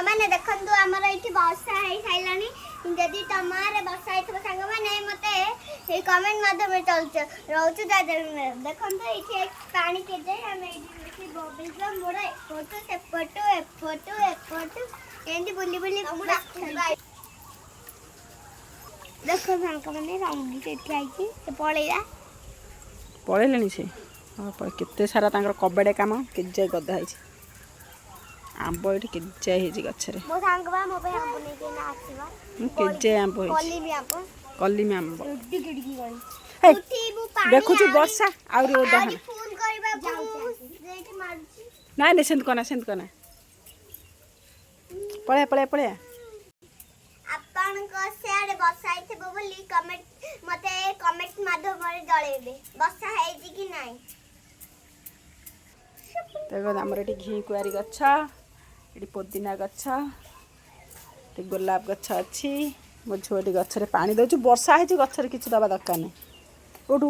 मैंने देखंतु हमर एठी वर्षा है साइलानी जदी तमारे वर्षा है संग माने मते ए कमेंट माध्यम में चलछ रहउछु देखंतु एठी पानी के दे हम एठी देखि बबल मोरा फोटो से फोटो एंडी बुली बुली देखो सांग माने रंगी एठी आइची से पळेलेनी से केते सारा तांकर कबडे काम केजे गदा है आंब ये केजे गछरे मो सांग बा मो पे आंब नै के ना आसीबा केजे आंब कलिमी आंब डिगडिगी गई उठीबु पानी देखु छु वर्षा आउरी ओदा हन फोन करबा जेठी मारछि ना ने सेंत कोना पळे आपण को सेड वर्षा आइथबो बोली कमेंट मते कमेंट माध्यम रे जळेबे वर्षा है कि नाही देखो हमर एटी घी कुआरी गछ एटी पुदीना गछ ते गोलाप गछ अछि मो छोटी गछ रे पानी दउछु वर्षा है गछ रे किछ दबा दरकार नै उठ